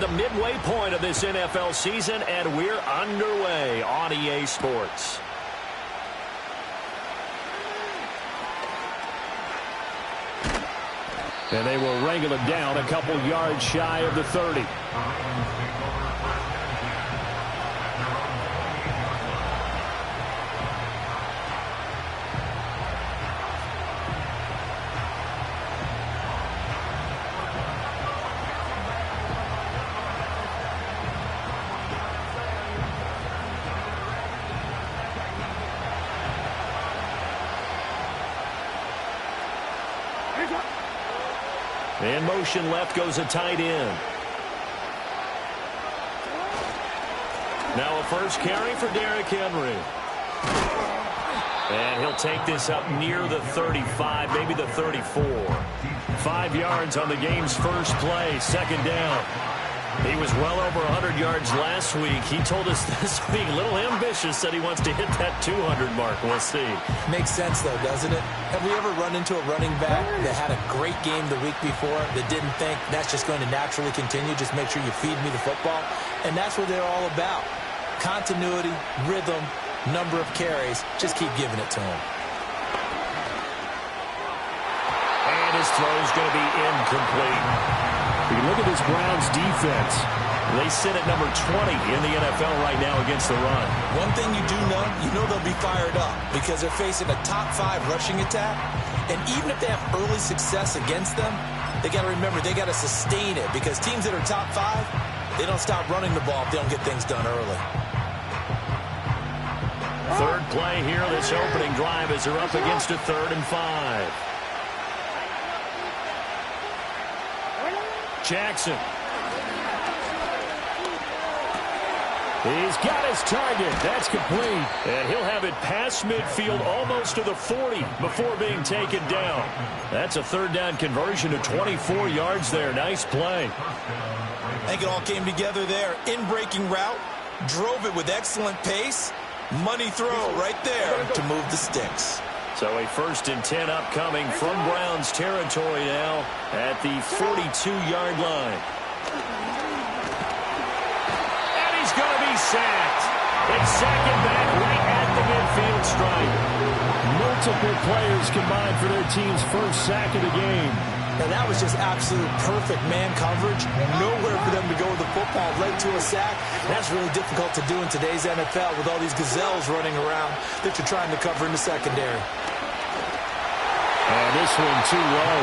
the midway point of this NFL season, and we're underway on EA Sports. And they will wrangle it down a couple yards shy of the 30. In motion left goes a tight end. Now a first carry for Derrick Henry. And he'll take this up near the 35, maybe the 34. 5 yards on the game's first play, second down. He was well over 100 yards last week. He told us this week, a little ambitious, said he wants to hit that 200 mark. We'll see. Makes sense, though, doesn't it? Have we ever run into a running back that had a great game the week before that didn't think that's just going to naturally continue? Just make sure you feed me the football. And that's what they're all about. Continuity, rhythm, number of carries. Just keep giving it to him. And his throw is going to be incomplete. You look at this Browns defense. They sit at number 20 in the NFL right now against the run. One thing you know they'll be fired up because they're facing a top 5 rushing attack. And even if they have early success against them, they got to remember they got to sustain it because teams that are top 5, they don't stop running the ball if they don't get things done early. Third play here, this opening drive as they're up against a 3rd and 5. Jackson. He's got his target. That's complete. And he'll have it past midfield almost to the 40 before being taken down. That's a 3rd down conversion to 24 yards there. Nice play. I think it all came together there. In-breaking route. Drove it with excellent pace. Money throw right there to move the sticks. So a 1st and 10 upcoming from Browns territory now at the 42-yard line. And he's going to be sacked. It's second back right at the midfield stripe. Multiple players combined for their team's first sack of the game. Now that was just absolute perfect man coverage. Nowhere for them to go with the football. Led to a sack. That's really difficult to do in today's NFL with all these gazelles running around that you're trying to cover in the secondary. And this one too low.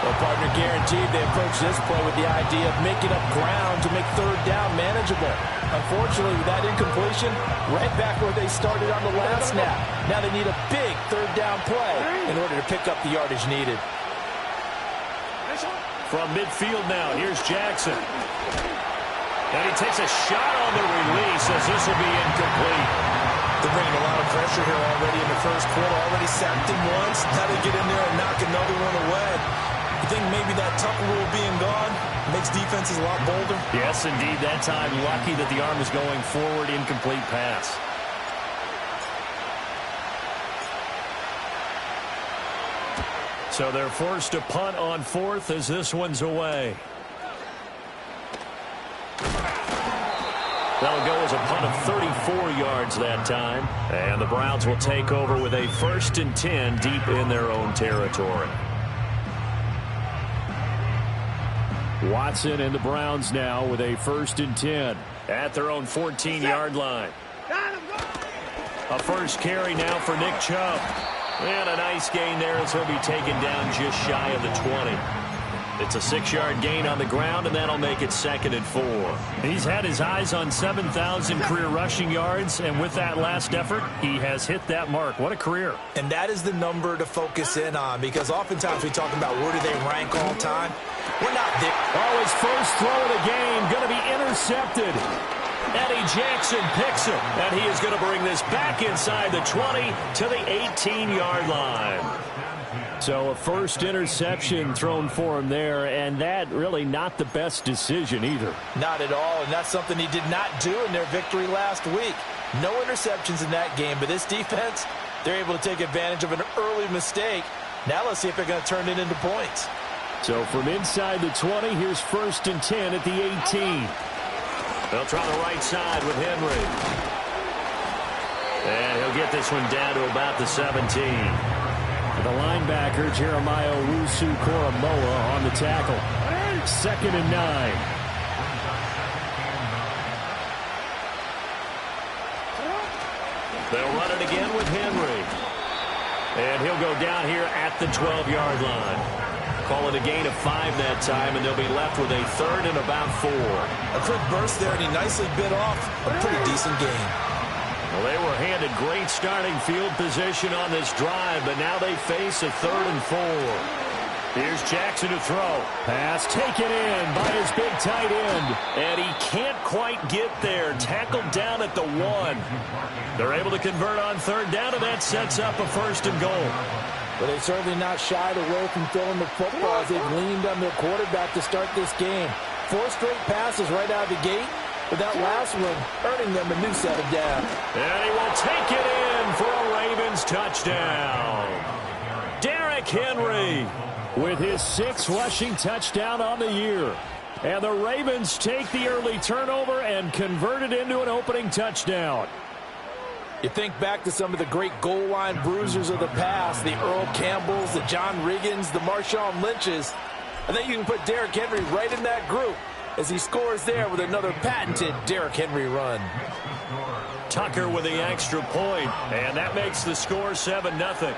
Well, partner, guaranteed they approach this play with the idea of making up ground to make 3rd down manageable. Unfortunately, with that incompletion, right back where they started on the last snap. Now they need a big 3rd down play in order to pick up the yardage needed. From midfield now, here's Jackson. And he takes a shot on the release as this will be incomplete. They're bringing a lot of pressure here already in the first quarter. Already sacked him once. Now they get in there and knock another one away. You think maybe that tuck rule being gone makes defenses a lot bolder? Yes, indeed. That time, lucky that the arm is going forward. Incomplete pass. So they're forced to punt on 4th as this one's away. That'll go as a punt of 34 yards that time. And the Browns will take over with a 1st and 10 deep in their own territory. Watson and the Browns now with a 1st and 10 at their own 14-yard line. A first carry now for Nick Chubb. And a nice gain there as he'll be taken down just shy of the 20. It's a 6-yard gain on the ground, and that'll make it 2nd and 4. He's had his eyes on 7,000 career rushing yards, and with that last effort, he has hit that mark. What a career. And that is the number to focus in on, because oftentimes we talk about where do they rank all time. We're not there. Oh, his first throw of the game going to be intercepted. Eddie Jackson picks him, and he is going to bring this back inside the 20 to the 18-yard line. So a first interception thrown for him there, and that really not the best decision either. Not at all, and that's something he did not do in their victory last week. No interceptions in that game, but this defense, they're able to take advantage of an early mistake. Now let's see if they're going to turn it into points. So from inside the 20, here's 1st and 10 at the 18. They'll try the right side with Henry. And he'll get this one down to about the 17. The linebacker, Jeremiah Owusu-Koramoah, on the tackle. 2nd and 9. They'll run it again with Henry. And he'll go down here at the 12-yard line. Call it a gain of 5 that time, and they'll be left with a 3rd and about 4. A quick burst there, and he nicely bit off a pretty decent gain. Well, they were handed great starting field position on this drive, but now they face a 3rd and 4. Here's Jackson to throw. Pass taken in by his big tight end. And he can't quite get there. Tackled down at the 1. They're able to convert on 3rd down, and that sets up a 1st and goal. But they've certainly not shied away from throwing the football as they've leaned on their quarterback to start this game. 4 straight passes right out of the gate, but that last one earning them a new set of downs. And he will take it in for a Ravens touchdown. Derrick Henry with his 6th rushing touchdown on the year. And the Ravens take the early turnover and convert it into an opening touchdown. You think back to some of the great goal line bruisers of the past, the Earl Campbells, the John Riggins, the Marshawn Lynches. I think you can put Derrick Henry right in that group as he scores there with another patented Derrick Henry run. Tucker with the extra point, and that makes the score 7-0.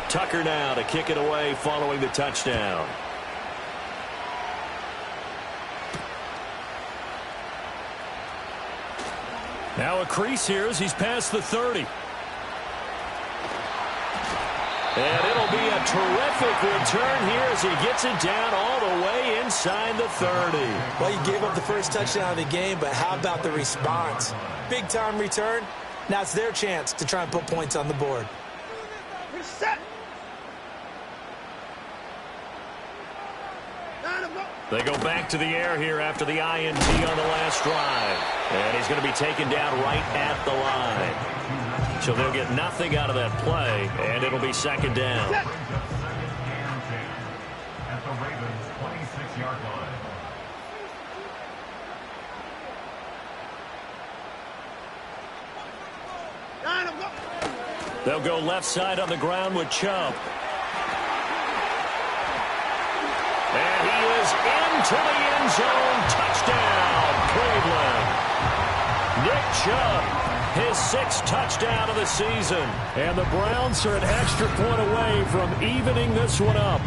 Tucker now to kick it away following the touchdown. Now a crease here as he's past the 30. And it'll be a terrific return here as he gets it down all the way inside the 30. Well, you gave up the first touchdown of the game, but how about the response? Big time return. Now it's their chance to try and put points on the board. Reset. They go back to the air here after the INT on the last drive. And he's going to be taken down right at the line. So they'll get nothing out of that play, and it'll be 2nd down. At the Ravens' 26-yard line. They'll go left side on the ground with Chubb. And he is into the end zone. Touchdown, Cleveland. Nick Chubb, his 6th touchdown of the season. And the Browns are an extra point away from evening this one up.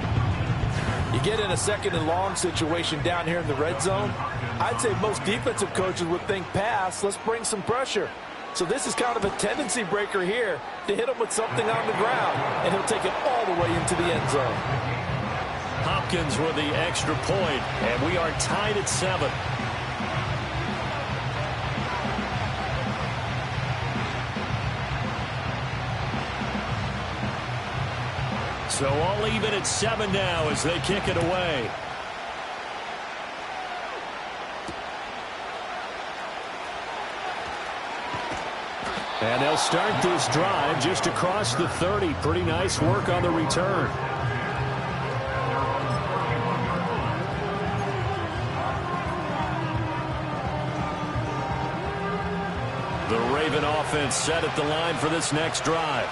You get in a 2nd and long situation down here in the red zone. I'd say most defensive coaches would think pass. Let's bring some pressure. So this is kind of a tendency breaker here to hit him with something on the ground. And he'll take it all the way into the end zone. Hopkins with the extra point, and we are tied at 7. So all even at 7 now as they kick it away. And they'll start this drive just across the 30. Pretty nice work on the return. The Raven offense set at the line for this next drive.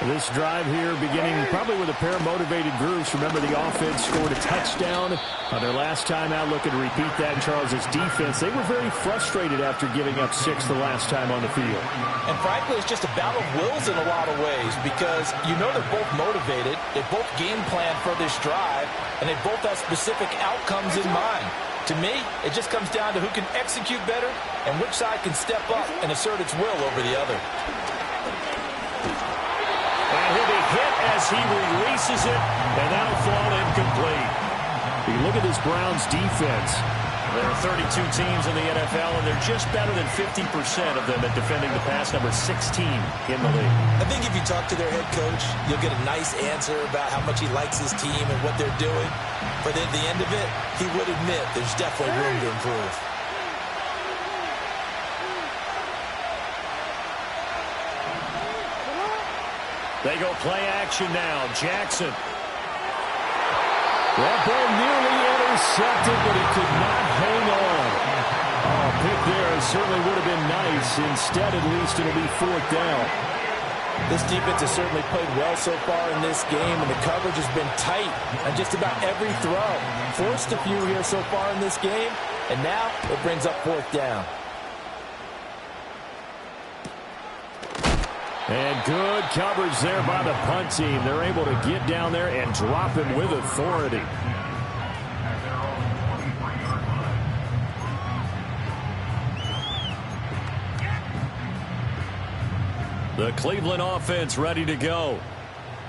This drive here beginning probably with a pair of motivated groups. Remember, the offense scored a touchdown on their last time out. Looking to repeat that in Charles's defense. They were very frustrated after giving up 6 the last time on the field. And frankly, it's just a battle of wills in a lot of ways because you know they're both motivated. They both game plan for this drive, and they both have specific outcomes in mind. To me, it just comes down to who can execute better and which side can step up and assert its will over the other. And he'll be hit as he releases it, and that'll fall incomplete. You look at this Browns defense. There are 32 teams in the NFL, and they're just better than 50% of them at defending the pass, number 16 in the league. I think if you talk to their head coach, you'll get a nice answer about how much he likes his team and what they're doing. But at the end of it, he would admit there's definitely room to improve. They go play action now. Jackson. That ball nearly intercepted, but he could not hang on. Oh, pick there certainly would have been nice. Instead, at least, it'll be 4th down. This defense has certainly played well so far in this game, and the coverage has been tight on just about every throw. Forced a few here so far in this game, and now it brings up 4th down. And good coverage there by the punt team. They're able to get down there and drop him with authority. The Cleveland offense ready to go.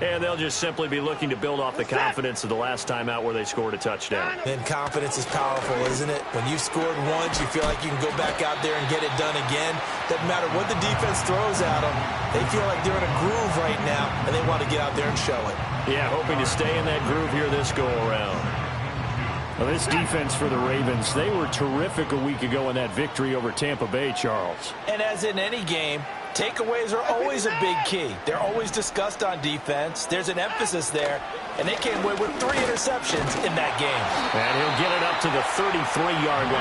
And they'll just simply be looking to build off the confidence of the last time out where they scored a touchdown. And confidence is powerful, isn't it? When you've scored once, you feel like you can go back out there and get it done again. Doesn't matter what the defense throws at them. They feel like they're in a groove right now, and they want to get out there and show it. Yeah, hoping to stay in that groove here this go-around. Well, this defense for the Ravens, they were terrific a week ago in that victory over Tampa Bay, Charles. And as in any game, takeaways are always a big key. They're always discussed on defense. There's an emphasis there, and they came away with 3 interceptions in that game. And he'll get it up to the 33-yard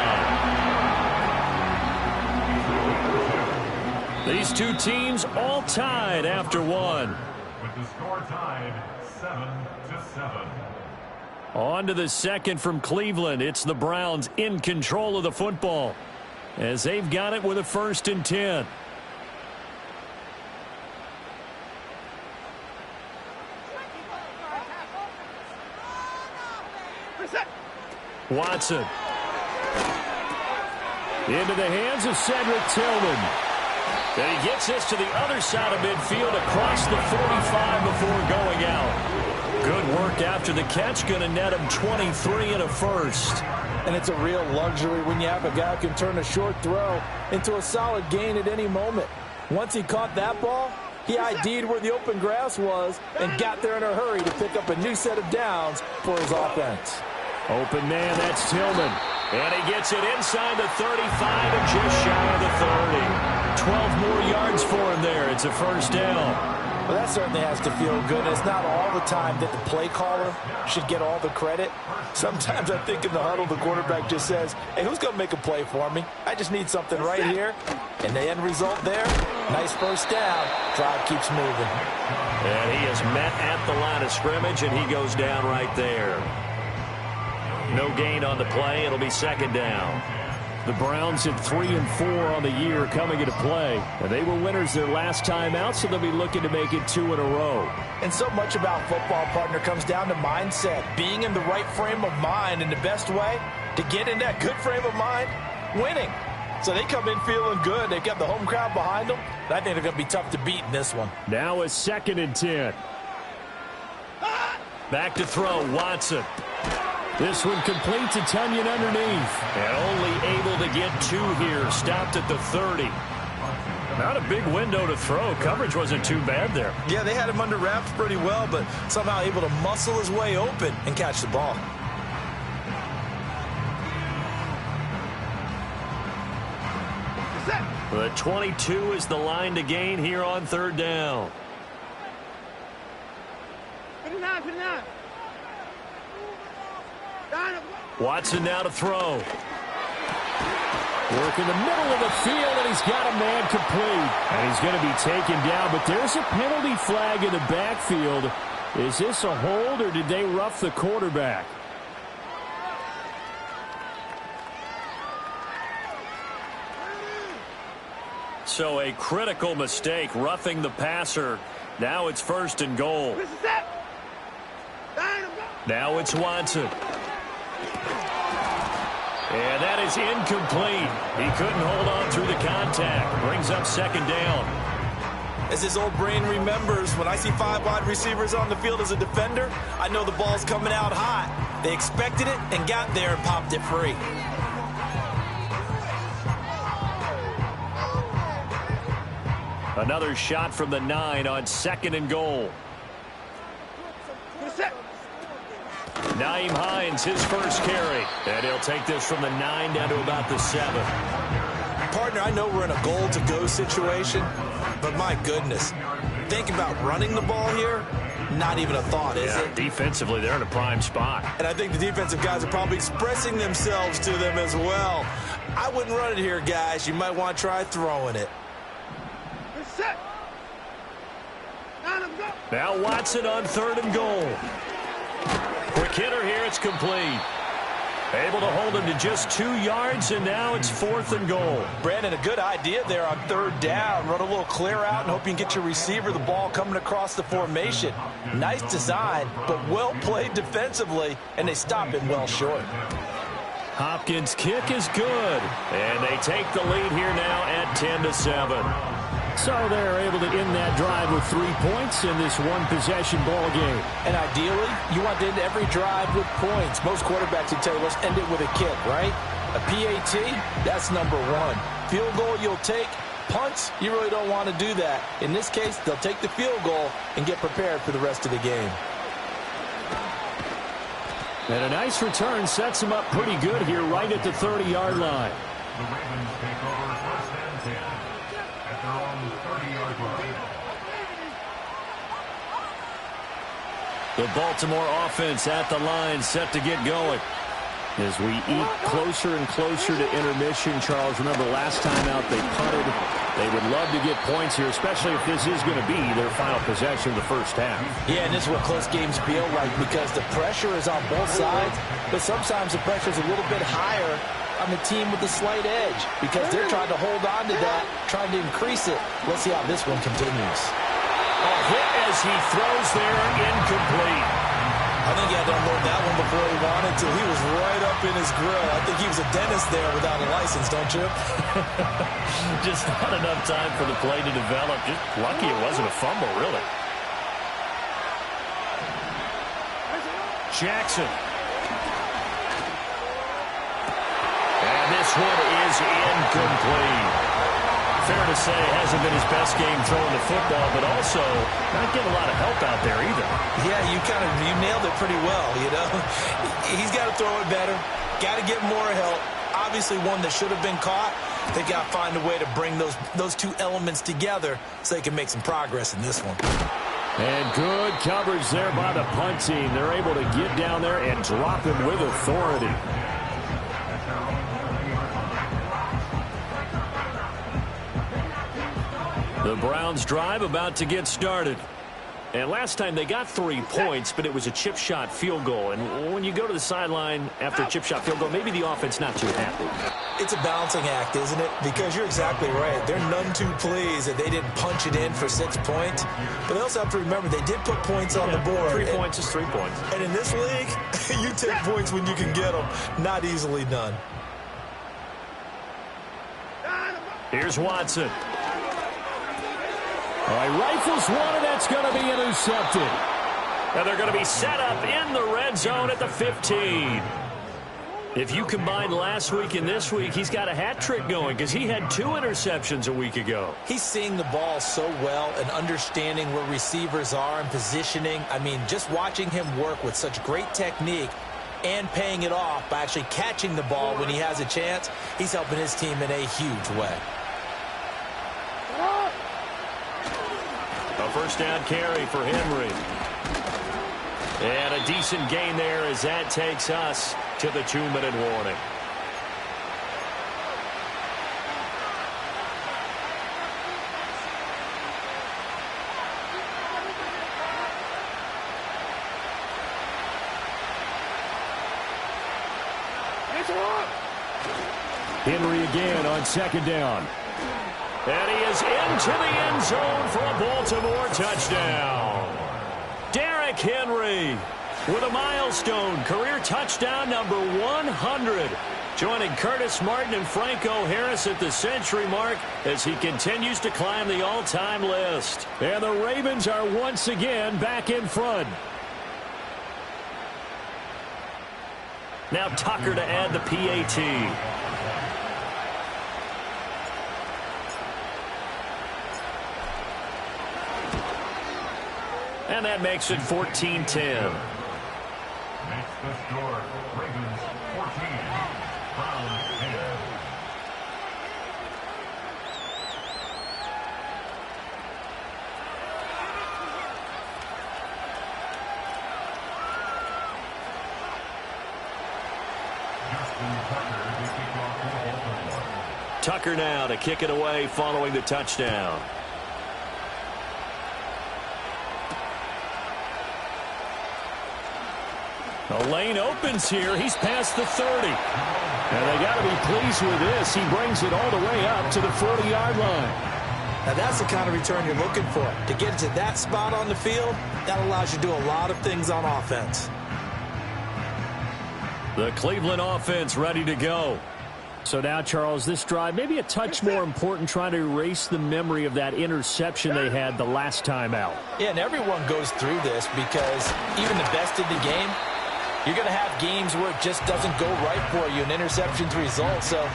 line. These two teams all tied after one. With the score tied 7-7. On to the second from Cleveland. It's the Browns in control of the football as they've got it with a 1st and 10. Watson. Into the hands of Cedric Tillman. And he gets this to the other side of midfield across the 45 before going out. Good work after the catch. Going to net him 23 and a 1st. And it's a real luxury when you have a guy who can turn a short throw into a solid gain at any moment. Once he caught that ball, he ID'd where the open grass was and got there in a hurry to pick up a new set of downs for his offense. Open man, that's Tillman. And he gets it inside the 35 and just shy of the 30. 12 more yards for him there. It's a 1st down. Well, that certainly has to feel good. It's not all the time that the play caller should get all the credit. Sometimes I think in the huddle, the quarterback just says, hey, who's going to make a play for me? I just need something right here. And the end result there, nice 1st down. Drive keeps moving. And he is met at the line of scrimmage, and he goes down right there. No gain on the play. It'll be 2nd down. The Browns at 3-4 on the year coming into play. And they were winners their last time out, so they'll be looking to make it 2 in a row. And so much about football, partner, comes down to mindset. Being in the right frame of mind, and the best way to get in that good frame of mind, winning. So they come in feeling good. They've got the home crowd behind them. And I think they're going to be tough to beat in this one. Now a 2nd and 10. Back to throw, Watson. This one complete to Tunyon underneath. And only able to get 2 here. Stopped at the 30. Not a big window to throw. Coverage wasn't too bad there. Yeah, they had him under wraps pretty well, but somehow able to muscle his way open and catch the ball. The 22 is the line to gain here on 3rd down. 59. Watson now to throw. Work in the middle of the field, and he's got a man complete. And he's going to be taken down, but there's a penalty flag in the backfield. Is this a hold, or did they rough the quarterback? So a critical mistake, roughing the passer. Now it's 1st and goal. Now it's Watson. And that is incomplete. He couldn't hold on through the contact. Brings up 2nd down. As his old brain remembers, when I see 5 wide receivers on the field as a defender, I know the ball's coming out hot. They expected it and got there and popped it free. Another shot from the 9 on 2nd and goal. Naeem Hines, his first carry. And he'll take this from the 9 down to about the 7. Partner, I know we're in a goal-to-go situation, but my goodness, think about running the ball here. Not even a thought, is it? Defensively, they're in a prime spot. And I think the defensive guys are probably expressing themselves to them as well. I wouldn't run it here, guys. You might want to try throwing it. Now Watson on 3rd and goal. Quick hitter here, it's complete. Able to hold him to just 2 yards, and now it's 4th and goal. Brandon, a good idea there on 3rd down. Run a little clear out and hope you can get your receiver the ball coming across the formation. Nice design, but well played defensively, and they stop it well short. Hopkins' kick is good, and they take the lead here now at 10-7. So they're able to end that drive with 3 points in this one-possession ball game. And ideally, you want to end every drive with points. Most quarterbacks would tell you, let's end it with a kick, right? A PAT, that's number 1. Field goal you'll take. Punts, you really don't want to do that. In this case, they'll take the field goal and get prepared for the rest of the game. And a nice return sets them up pretty good here right at the 30-yard line. The Ravens take over 1st and 10 at their own 30-yard line. The Baltimore offense at the line, set to get going. As we eat closer and closer to intermission, Charles, remember last time out they punted. They would love to get points here, especially if this is going to be their final possession of the first half. Yeah, and this is what close games feel like because the pressure is on both sides, but sometimes the pressure is a little bit higher on the team with the slight edge because they're trying to hold on to that, trying to increase it. Let's see how this one continues. A hit as he throws there, incomplete. I think he had to unload that one before he wanted to. He was right up in his grill. I think he was a dentist there without a license, don't you? Just not enough time for the play to develop. Just lucky it wasn't a fumble, really. Jackson. And this one is incomplete. Fair to say, hasn't been his best game throwing the football, but also not getting a lot of help out there either. Yeah, you nailed it pretty well, you know. He's got to throw it better, got to get more help. Obviously one that should have been caught. They got to find a way to bring those two elements together so they can make some progress in this one. And good coverage there by the punt team. They're able to get down there and drop him with authority. The Browns drive about to get started. And last time they got 3 points, but it was a chip shot field goal. And when you go to the sideline after a chip shot field goal, maybe the offense not too happy. It's a balancing act, isn't it? Because you're exactly right. They're none too pleased that they didn't punch it in for 6 points. But they also have to remember they did put points on the board. 3 points is 3 points. And in this league, you take points when you can get them. Not easily done. Here's Watson. All right, rifles one, and that's going to be intercepted. And they're going to be set up in the red zone at the 15. If you combine last week and this week, he's got a hat trick going because he had 2 interceptions a week ago. He's seeing the ball so well and understanding where receivers are and positioning. I mean, just watching him work with such great technique and paying it off by actually catching the ball when he has a chance, he's helping his team in a huge way. A first down carry for Henry. And a decent gain there as that takes us to the 2-minute warning. Henry again on 2nd down. And he is into the end zone for a Baltimore touchdown. Derrick Henry with a milestone career touchdown number 100. Joining Curtis Martin and Franco Harris at the century mark as he continues to climb the all-time list. And the Ravens are once again back in front. Now Tucker to add the PAT. And that makes it 14-10. Makes the score Ravens 14, Browns 10. Tucker now to kick it away following the touchdown. The lane opens here. He's past the 30. And they got to be pleased with this. He brings it all the way up to the 40-yard line. Now that's the kind of return you're looking for. To get to that spot on the field, that allows you to do a lot of things on offense. The Cleveland offense ready to go. So now, Charles, this drive maybe a touch more important, trying to erase the memory of that interception they had the last time out. Yeah, and everyone goes through this because even the best in the game, you're going to have games where it just doesn't go right for you, and interceptions result. So,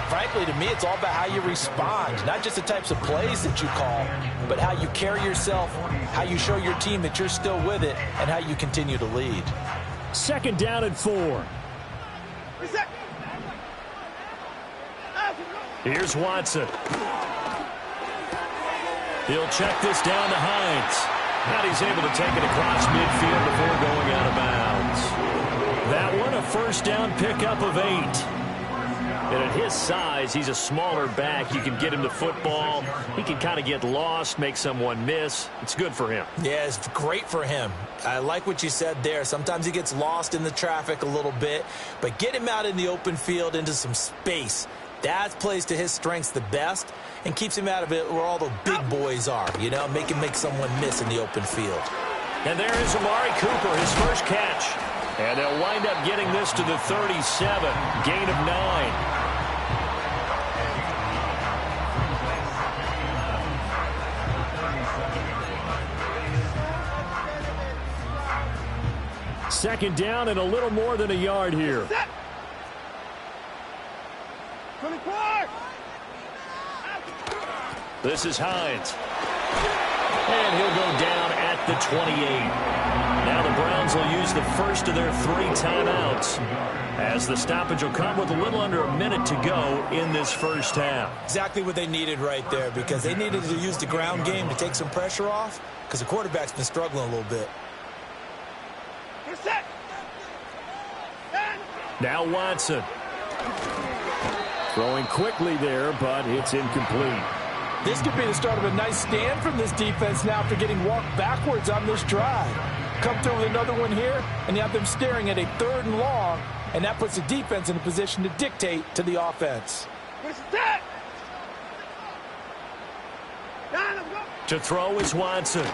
frankly, to me, it's all about how you respond, not just the types of plays that you call, but how you carry yourself, how you show your team that you're still with it, and how you continue to lead. 2nd down and 4. Here's Watson. He'll check this down to Hines. And he's able to take it across midfield before going out of bounds. That one, a 1st down pickup of 8. And at his size, he's a smaller back. You can get him the football. He can kind of get lost, make someone miss. It's good for him. Yeah, it's great for him. I like what you said there. Sometimes he gets lost in the traffic a little bit, but get him out in the open field into some space. That plays to his strengths the best and keeps him out of it where all the big boys are, you know, make him make someone miss in the open field. And there is Amari Cooper, his first catch. And they'll wind up getting this to the 37, gain of 9. Second down and a little more than a yard here. 24! This is Hines. And he'll go down at the 28. Now the Browns will use the first of their 3 timeouts, as the stoppage will come with a little under a minute to go in this first half. Exactly what they needed right there, because they needed to use the ground game to take some pressure off, because the quarterback's been struggling a little bit. Now Watson. Throwing quickly there, but it's incomplete. This could be the start of a nice stand from this defense now after getting walked backwards on this drive. Come through with another one here, and you have them staring at a 3rd and long, and that puts the defense in a position to dictate to the offense. To throw is Watson.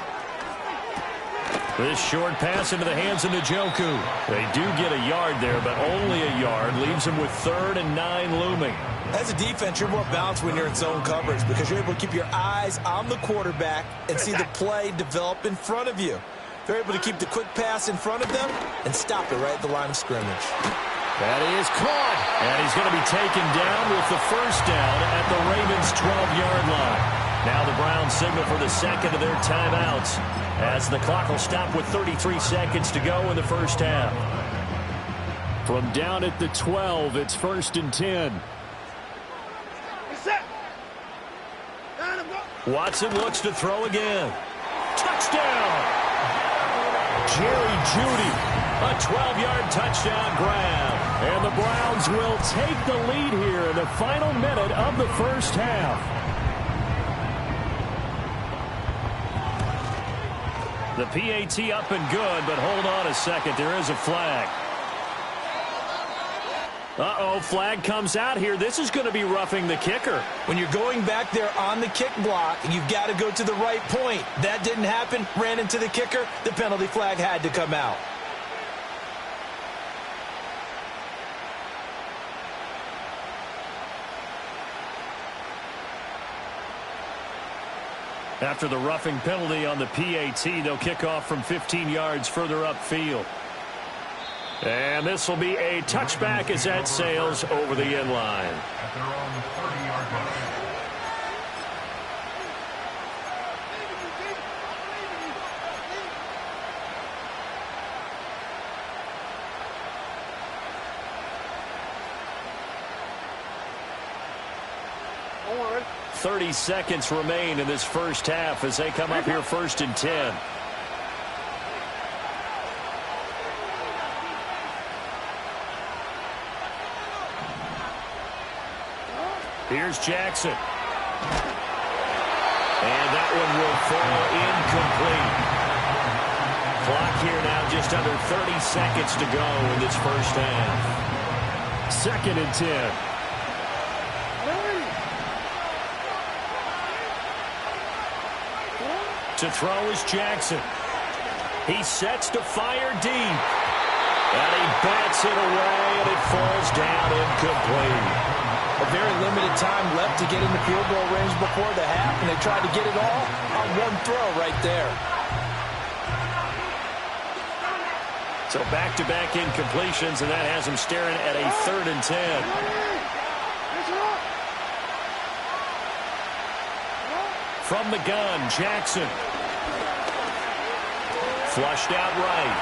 This short pass into the hands of Njoku. They do get a yard there, but only a yard. Leaves them with 3rd and 9 looming. As a defense, you're more balanced when you're in zone coverage because you're able to keep your eyes on the quarterback and see the play develop in front of you. They're able to keep the quick pass in front of them and stop it right at the line of scrimmage. That is caught. And he's going to be taken down with the 1st down at the Ravens' 12-yard line. Now the Browns signal for the 2nd of their timeouts, as the clock will stop with 33 seconds to go in the first half. From down at the 12, it's 1st and 10. Watson looks to throw again. Touchdown! Jerry Jeudy, a 12-yard touchdown grab. And the Browns will take the lead here in the final minute of the first half. The PAT up and good, but hold on a second. There is a flag. Uh-oh, flag comes out here. This is going to be roughing the kicker. When you're going back there on the kick block, you've got to go to the right point. That didn't happen. Ran into the kicker. The penalty flag had to come out. After the roughing penalty on the PAT, they'll kick off from 15 yards further upfield. And this will be a touchback as that sails over the end line. At their own 30-yard line. 30 seconds remain in this first half as they come up here 1st and 10. Here's Jackson. And that one will fall incomplete. Clock here now just under 30 seconds to go in this first half. 2nd and 10. To throw is Jackson. He sets to fire deep. And he bats it away, and it falls down incomplete. A very limited time left to get in the field goal range before the half, and they tried to get it all on one throw right there. So back-to-back incompletions, and that has him staring at a 3rd and 10. From the gun, Jackson. Flushed out right.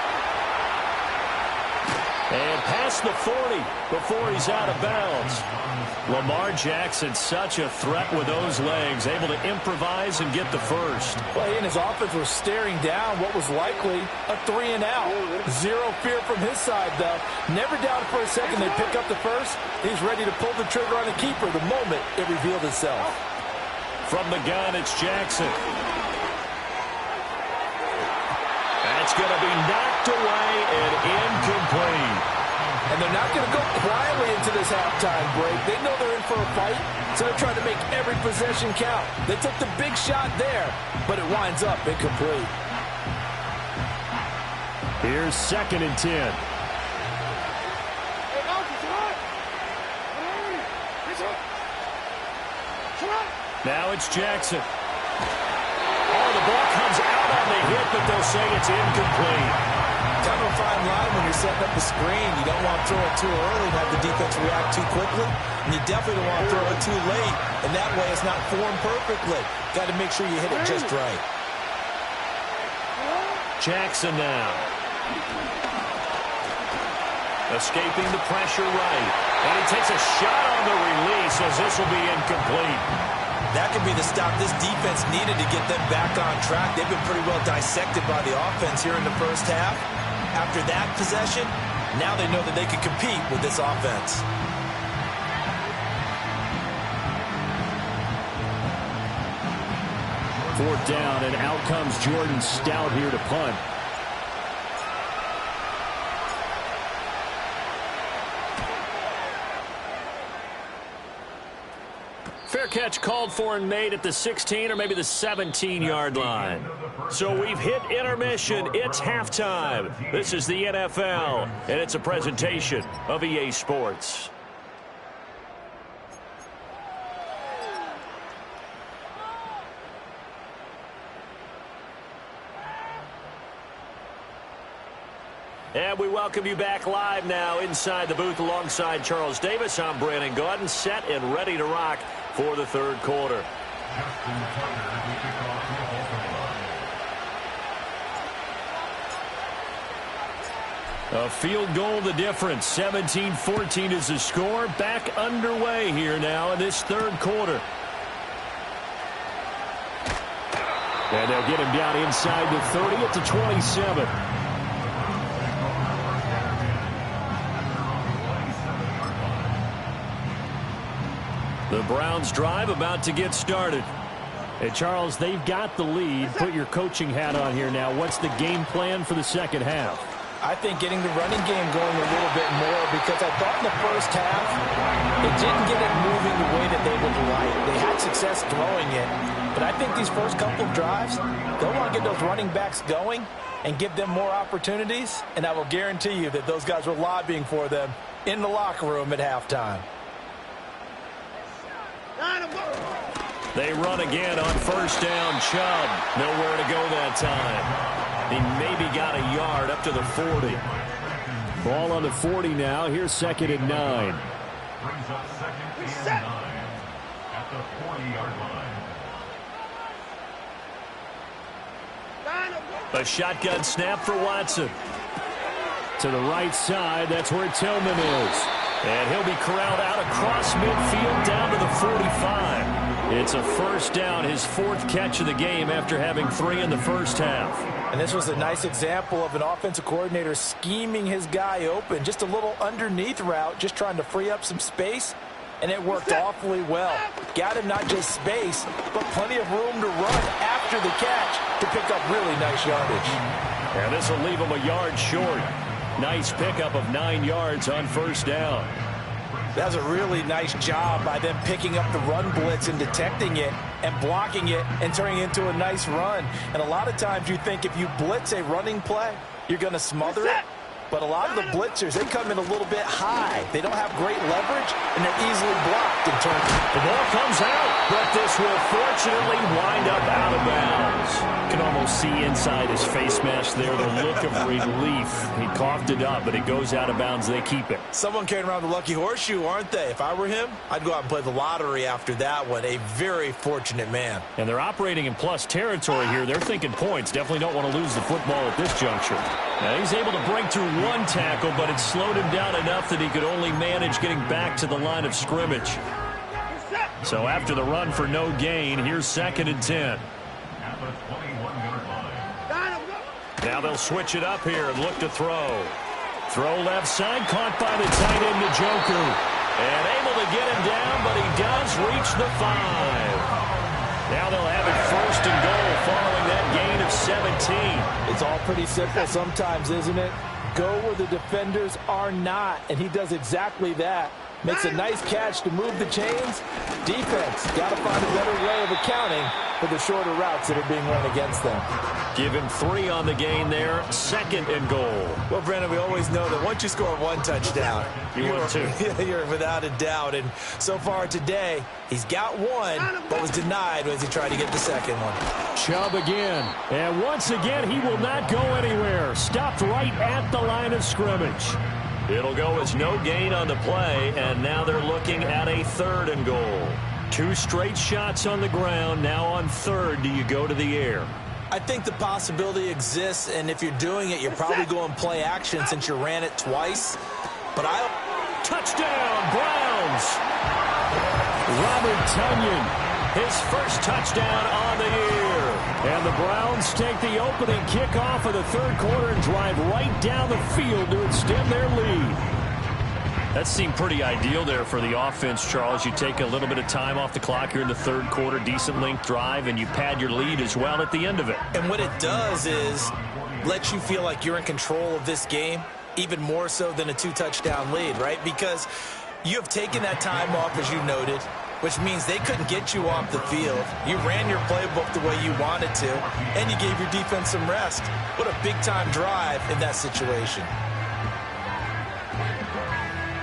And past the 40 before he's out of bounds. Lamar Jackson, such a threat with those legs, able to improvise and get the first. Well, he and his offense were staring down what was likely a 3 and out. Zero fear from his side, though. Never doubted for a second they pick up the first. He's ready to pull the trigger on the keeper the moment it revealed itself. From the gun, it's Jackson. That's going to be knocked away and incomplete. And they're not going to go quietly into this halftime break. They know they're in for a fight, so they're trying to make every possession count. They took the big shot there, but it winds up incomplete. Here's 2nd and 10. Now it's Jackson. Oh, the ball comes out on the hit, but they'll say it's incomplete. Kind of a fine line when you're setting up the screen. You don't want to throw it too early and have the defense react too quickly. And you definitely don't want to throw it too late. And that way it's not formed perfectly. Got to make sure you hit it just right. Jackson now. Escaping the pressure right. And he takes a shot on the release as this will be incomplete. That could be the stop this defense needed to get them back on track. They've been pretty well dissected by the offense here in the first half. After that possession, now they know that they can compete with this offense. Fourth down, and out comes Jordan Stout here to punt. Fair catch called for and made at the 16 or maybe the 17-yard line. So we've hit intermission. It's halftime. This is the NFL, and it's a presentation of EA Sports. And we welcome you back live now inside the booth alongside Charles Davis. I'm Brandon Gaudin, set and ready to rock for the third quarter. A field goal the difference. 17-14 is the score. Back underway here now in this third quarter. And they'll get him down inside the 30 at the 27. The Browns drive about to get started. Hey, Charles, they've got the lead. Put your coaching hat on here now. What's the game plan for the second half? I think getting the running game going a little bit more, because I thought in the first half it didn't get it moving the way that they would like. They had success throwing it, but I think these first couple of drives, they'll want to get those running backs going and give them more opportunities, and I will guarantee you that those guys were lobbying for them in the locker room at halftime. They run again on first down. Chubb nowhere to go that time. He maybe got a yard up to the 40. Ball on the 40 now. Here's 2nd and 9. Brings up 2nd and 9 at the 40-yard line. A shotgun snap for Watson. To the right side, that's where Tillman is. And he'll be corralled out across midfield down to the 45. It's a first down, his 4th catch of the game after having 3 in the first half. And this was a nice example of an offensive coordinator scheming his guy open. Just a little underneath route, just trying to free up some space. And it worked awfully well. Got him not just space, but plenty of room to run after the catch to pick up really nice yardage. And this will leave him a yard short. Nice pickup of 9 yards on first down. That was a really nice job by them picking up the run blitz and detecting it and blocking it and turning it into a nice run. And a lot of times you think if you blitz a running play, you're going to smother it. But a lot of the blitzers, they come in a little bit high. They don't have great leverage, and they're easily blocked in turn. The ball comes out, but this will fortunately wind up out of bounds. You can almost see inside his face mask there the look of relief. He coughed it up, but it goes out of bounds. They keep it. Someone carrying around the lucky horseshoe, aren't they? If I were him, I'd go out and play the lottery after that one. A very fortunate man. And they're operating in plus territory here. They're thinking points. Definitely don't want to lose the football at this juncture. Now he's able to break through one tackle, but it slowed him down enough that he could only manage getting back to the line of scrimmage. So after the run for no gain, here's 2nd and 10. Now they'll switch it up here and look to throw. Throw left side, caught by the tight end Njoku. And able to get him down, but he does reach the 5. Now they'll have it 1st and goal following that gain of 17. It's all pretty simple sometimes, isn't it? Go where the defenders are not, and he does exactly that. Makes a nice catch to move the chains. Defense got to find a better way of accounting for the shorter routes that are being run against them. Give him 3 on the gain there. 2nd and goal. Well, Brandon, we always know that once you score 1 touchdown, you're without a doubt. And so far today, he's got 1, but was denied as he tried to get the 2nd one. Chubb again. And once again, he will not go anywhere. Stopped right at the line of scrimmage. It'll go as no gain on the play, and now they're looking at a 3rd and goal. 2 straight shots on the ground. Now on 3rd, do you go to the air? I think the possibility exists, and if you're doing it, you're probably going play action since you ran it twice. But Touchdown, Browns! Robert Tonyan, his first touchdown on the year. and the Browns take the opening kickoff of the 3rd quarter and drive right down the field to extend their lead. That seemed pretty ideal there for the offense, Charles. You take a little bit of time off the clock here in the 3rd quarter, decent length drive, and you pad your lead as well at the end of it. And what it does is let you feel like you're in control of this game, even more so than a 2-touchdown lead, right? Because you have taken that time off, as you noted, which means they couldn't get you off the field. You ran your playbook the way you wanted to, and you gave your defense some rest. What a big-time drive in that situation.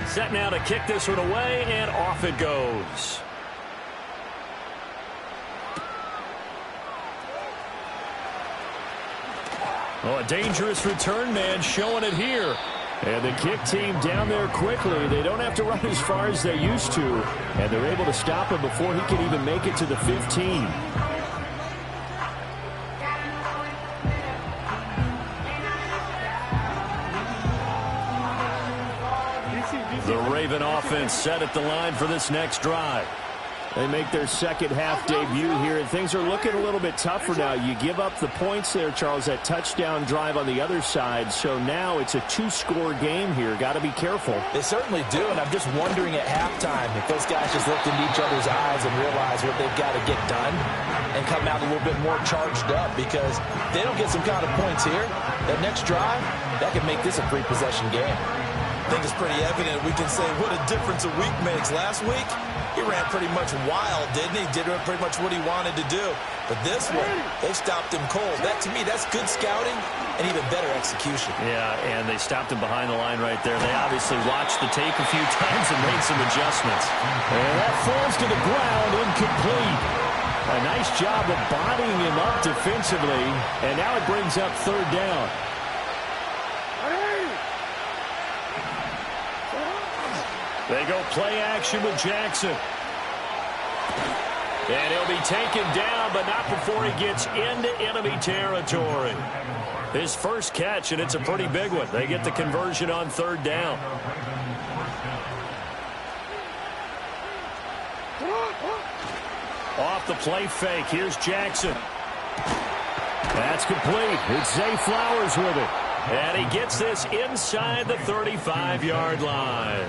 Set now to kick this one away, and off it goes. Oh, a dangerous return man showing it here. And the kick team down there quickly. They don't have to run as far as they used to. And they're able to stop him before he can even make it to the 15. The Raven offense set at the line for this next drive. They make their second half debut here, and things are looking a little bit tougher now. You give up the points there, Charles, that touchdown drive on the other side. So now it's a 2-score game here. Got to be careful. They certainly do, and I'm just wondering at halftime if those guys just looked into each other's eyes and realize what they've got to get done and come out a little bit more charged up, because if they don't get some kind of points here, that next drive, that could make this a 3-possession game. I think it's pretty evident. We can say what a difference a week makes. Last week, he ran pretty much wild, didn't he? Did pretty much what he wanted to do. But this one, they stopped him cold. That, to me, that's good scouting and even better execution. Yeah, and they stopped him behind the line right there. They obviously watched the tape a few times and made some adjustments. And that falls to the ground, incomplete. A nice job of bodying him up defensively, and now it brings up 3rd down. They go play action with Jackson. And he'll be taken down, but not before he gets into enemy territory. His first catch, and it's a pretty big one. They get the conversion on 3rd down. Off the play fake, here's Jackson. That's complete. It's Zay Flowers with it. And he gets this inside the 35-yard line.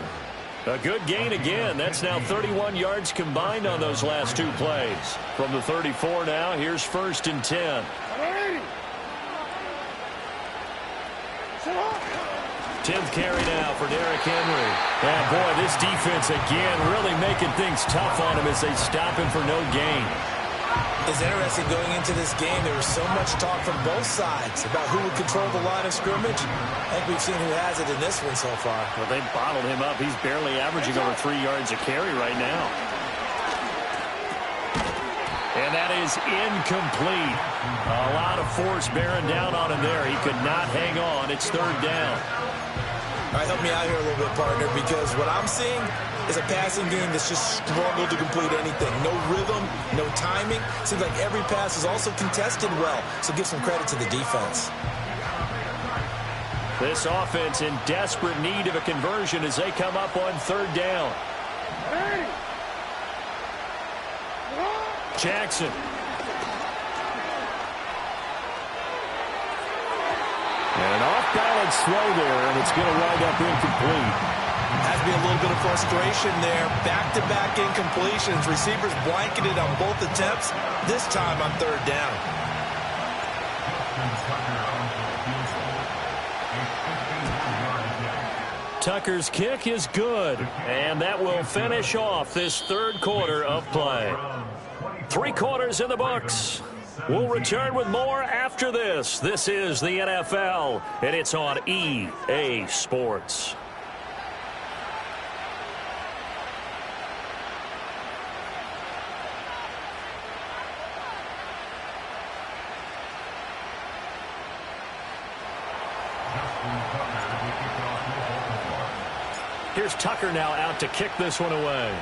A good gain again. That's now 31 yards combined on those last two plays. From the 34 now, here's 1st and 10. 10th carry now for Derrick Henry. And boy, this defense again really making things tough on him as they stop him for no gain. It's interesting going into this game. There was so much talk from both sides about who would control the line of scrimmage. I think we've seen who has it in this one so far. Well, they bottled him up. He's barely averaging over 3 yards a carry right now. And that is incomplete. A lot of force bearing down on him there. He could not hang on. It's 3rd down. All right, help me out here a little bit, partner, because what I'm seeing is a passing game that's just struggled to complete anything. No rhythm, no timing. Seems like every pass is also contested well, so give some credit to the defense. This offense in desperate need of a conversion as they come up on 3rd down. Jackson. And off-balance throw there, and it's going to wind up incomplete. Has to be a little bit of frustration there. Back-to-back incompletions. Receivers blanketed on both attempts, this time on 3rd down. Tucker's kick is good, and that will finish off this 3rd quarter of play. 3 quarters in the books. We'll return with more after this. This is the NFL, and it's on EA Sports. Here's Tucker now out to kick this one away.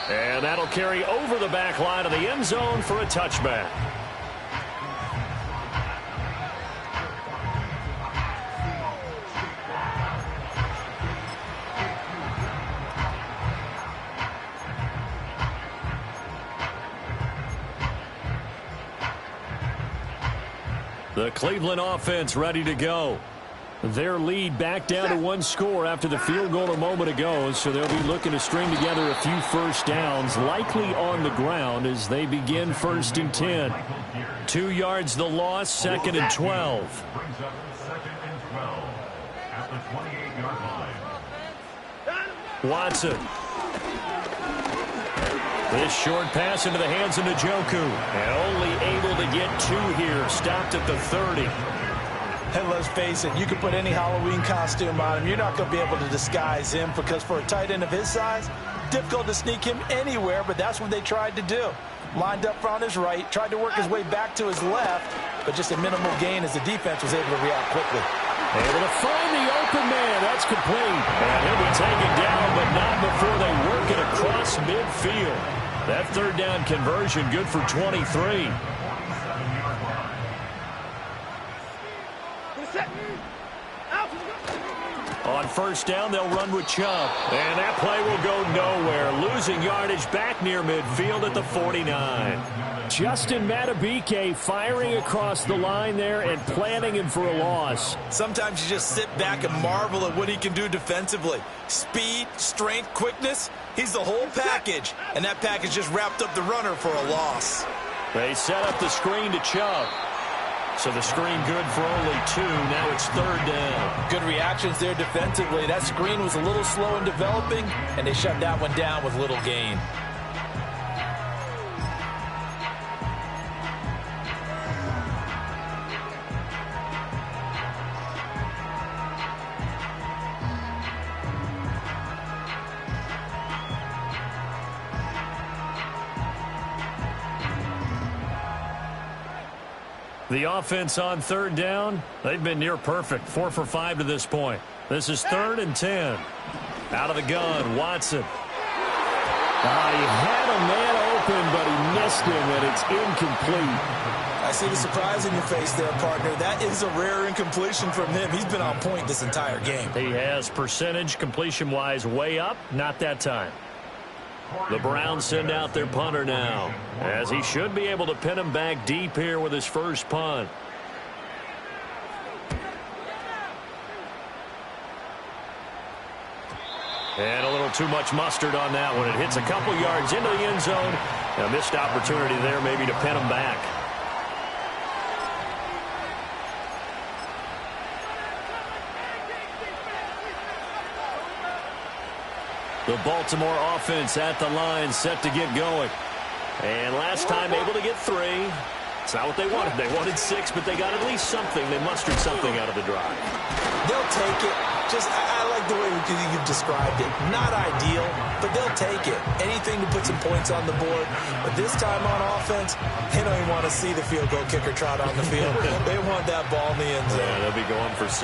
And that'll carry over the back line of the end zone for a touchback. The Cleveland offense ready to go. Their lead back down to 1 score after the field goal a moment ago, so they'll be looking to string together a few first downs, likely on the ground as they begin 1st and 10. 2 yards the loss, 2nd and 12. Brings up 2nd and 12 at the 28-yard line. Watson. This short pass into the hands of Njoku. And only able to get 2 here, stopped at the 30. And let's face it, you can put any Halloween costume on him. You're not going to be able to disguise him because for a tight end of his size, difficult to sneak him anywhere, but that's what they tried to do. Lined up on his right, tried to work his way back to his left, but just a minimal gain as the defense was able to react quickly. Able to find the open man. That's complete. And he'll be taken down, but not before they work it across midfield. That 3rd down conversion good for 23. On 1st down, they'll run with Chubb. And that play will go nowhere. Losing yardage back near midfield at the 49. Justin Madubuike firing across the line there and planting him for a loss. Sometimes you just sit back and marvel at what he can do defensively. Speed, strength, quickness, he's the whole package. And that package just wrapped up the runner for a loss. They set up the screen to Chubb. So the screen good for only 2. Now it's 3rd down. Good reactions there defensively. That screen was a little slow in developing, and they shut that one down with little gain. The offense on 3rd down, they've been near perfect. 4 for 5 to this point. This is 3rd and 10. Out of the gun, Watson. He had a man open, but he missed him, and it's incomplete. I see the surprise in your face there, partner. That is a rare incompletion from him. He's been on point this entire game. He has percentage completion-wise way up. Not that time. The Browns send out their punter now, as he should be able to pin him back deep here with his first punt. And a little too much mustard on that one. It hits a couple yards into the end zone. A missed opportunity there maybe to pin him back. The Baltimore offense at the line, set to get going. And last time able to get 3. It's not what they wanted. They wanted 6, but they got at least something. They mustered something out of the drive. They'll take it. I like the way you've described it. Not ideal, but they'll take it. Anything to put some points on the board. But this time on offense, they don't even want to see the field goal kicker trot on the field. They want that ball in the end zone. Yeah, they'll be going for 6.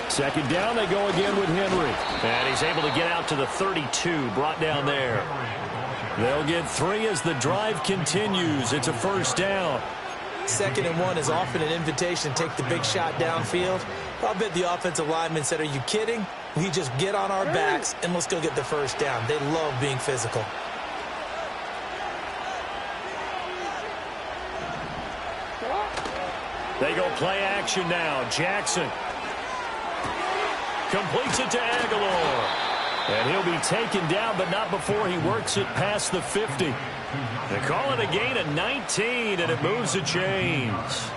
Second down, they go again with Henry. And he's able to get out to the 32, brought down there. They'll get 3 as the drive continues. It's a first down. 2nd and 1 is often an invitation to take the big shot downfield. I'll bet the offensive lineman said, are you kidding? We just get on our backs and let's go get the first down. They love being physical. They go play action now. Jackson completes it to Aguilar. And he'll be taken down, but not before he works it past the 50. They call it a gain of 19, and it moves the chains.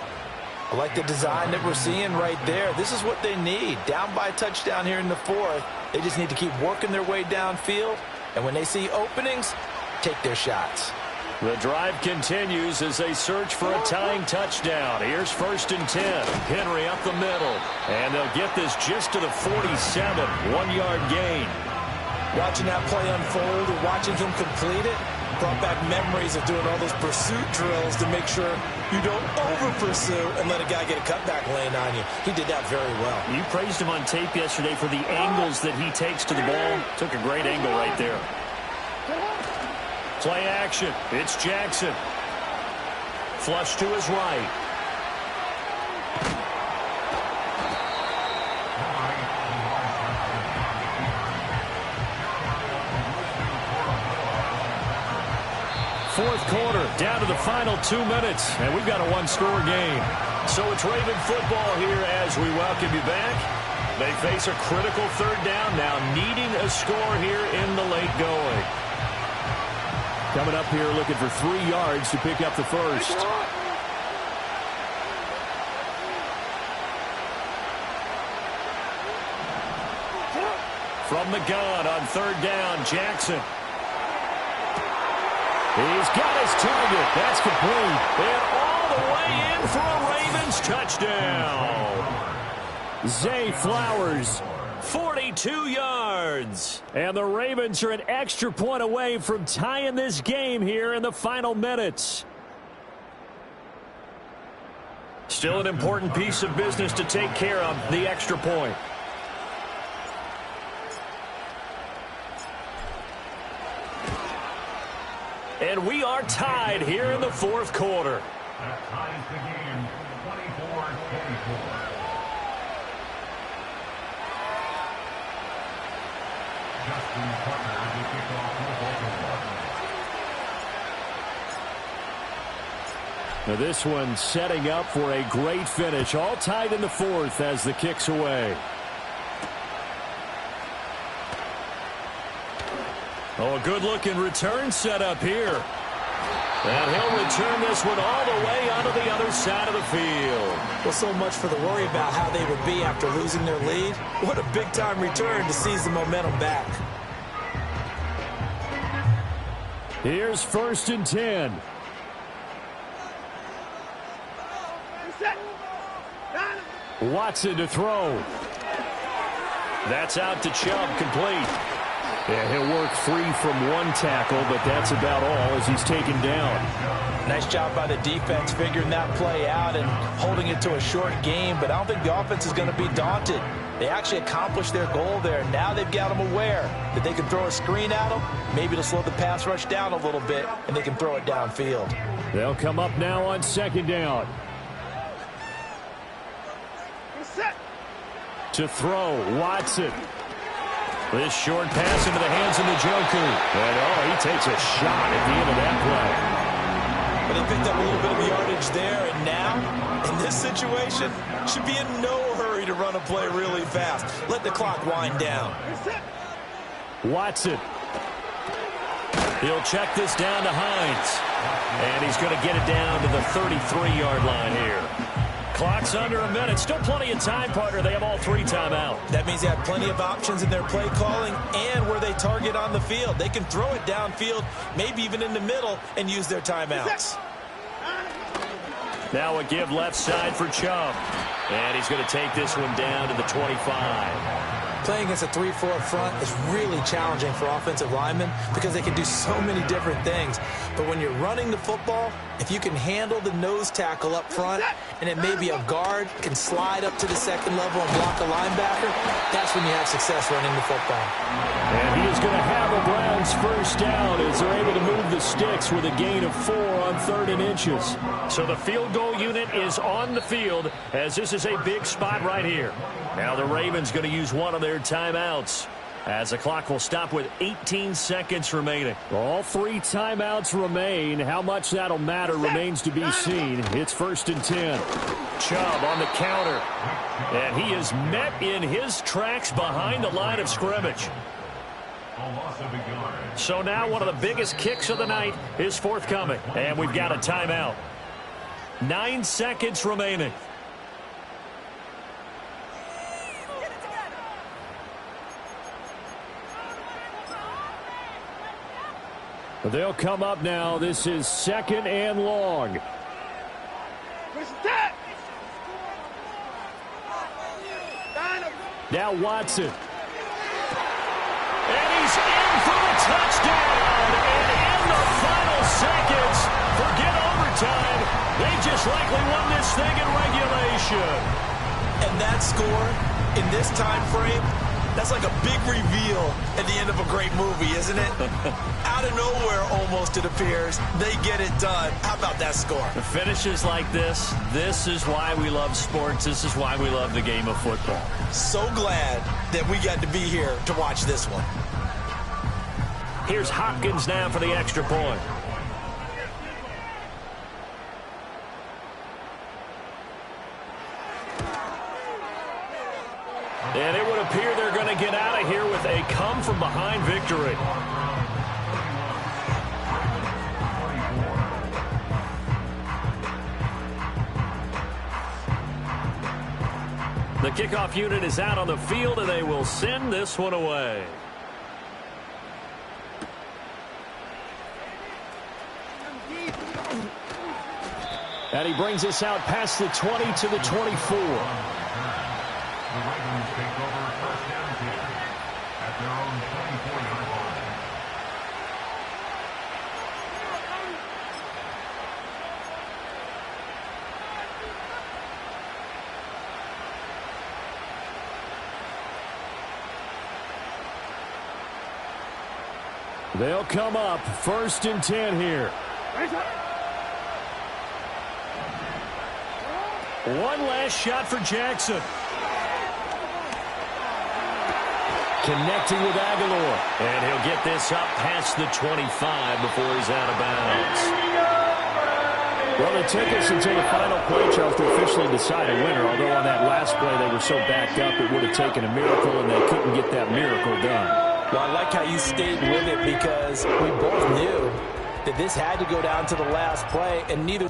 I like the design that we're seeing right there. This is what they need. Down by a touchdown here in the 4th. They just need to keep working their way downfield. And when they see openings, take their shots. The drive continues as they search for a tying touchdown. Here's 1st and 10. Henry up the middle. And they'll get this just to the 47. 1-yard gain. Watching that play unfold and watching him complete it brought back memories of doing all those pursuit drills to make sure you don't over-pursue and let a guy get a cutback lane on you. He did that very well. You praised him on tape yesterday for the angles that he takes to the ball. Took a great angle right there. Play action. It's Jackson. Flush to his right. Fourth quarter, down to the final 2 minutes, and we've got a 1-score game. So it's Raven football here as we welcome you back. They face a critical 3rd down, now needing a score here in the late going. Coming up here looking for 3 yards to pick up the first. From the gun on 3rd down, Jackson. He's got his target. That's complete. And all the way in for a Ravens touchdown. Zay Flowers. 42 yards. And the Ravens are an extra point away from tying this game here in the final minutes. Still an important piece of business to take care of, the extra point. And we are tied here in the 4th quarter. That ties the game 24-24. Justin Tucker to kick off for Baltimore. Now this one setting up for a great finish. All tied in the 4th as the kick's away. Oh, a good-looking return set up here. And he'll return this one all the way onto the other side of the field. Well, so much for the worry about how they would be after losing their lead. What a big-time return to seize the momentum back. Here's 1st and 10. Set. Watson to throw. That's out to Chubb, complete. Yeah, he'll work free from one tackle, but that's about all as he's taken down. Nice job by the defense figuring that play out and holding it to a short game, but I don't think the offense is going to be daunted. They actually accomplished their goal there. Now they've got them aware that they can throw a screen at them. Maybe to slow the pass rush down a little bit, and they can throw it downfield. They'll come up now on second down. To throw, Watson. This short pass into the hands of Njoku. And, he takes a shot at the end of that play. But they picked up a little bit of yardage there, and now, in this situation, should be in no hurry to run a play really fast. Let the clock wind down. Watson. He'll check this down to Hines. And he's going to get it down to the 33-yard line here. Clock's under a minute. Still plenty of time, partner. They have all 3 timeout. That means they have plenty of options in their play calling and where they target on the field. They can throw it downfield, maybe even in the middle, and use their timeouts. Now a give left side for Chubb. And he's going to take this one down to the 25. Playing against a 3-4 front is really challenging for offensive linemen because they can do so many different things. But when you're running the football, if you can handle the nose tackle up front and then maybe a guard can slide up to the second level and block a linebacker, that's when you have success running the football. And he is going to have a Browns first down as they're able to move the sticks with a gain of 4 on 3rd and inches. So the field goal unit is on the field as this is a big spot right here. Now the Ravens going to use one of their timeouts as the clock will stop with 18 seconds remaining. All 3 timeouts remain. How much that'll matter remains to be seen. It's 1st and 10. Chubb on the counter. And he is met in his tracks behind the line of scrimmage. So now one of the biggest kicks of the night is forthcoming. And we've got a timeout. 9 seconds remaining. They'll come up now. This is 2nd and long. Now Watson. And he's in for the touchdown. And in the final seconds, forget overtime. They just likely won this thing in regulation. And that score in this time frame, that's like a big reveal at the end of a great movie, isn't it? Out of nowhere, almost, it appears. They get it done. How about that score? The finishes like this is why we love sports. This is why we love the game of football. So glad that we got to be here to watch this one. Here's Hopkins now for the extra point. And it would appear they're going to get out of here with a come-from-behind victory. The kickoff unit is out on the field, and they will send this one away. And he brings us out past the 20 to the 24. The Ravens take over 1st and 10 at their own 24-yard line. They'll come up 1st and 10 here. One last shot for Jackson. Connecting with Aguilar. And he'll get this up past the 25 before he's out of bounds. Well, it took us until the final play, Charles, to officially decide a winner. Although on that last play they were so backed up it would have taken a miracle, and they couldn't get that miracle done. Well, I like how you stayed with it because we both knew that this had to go down to the last play, and neither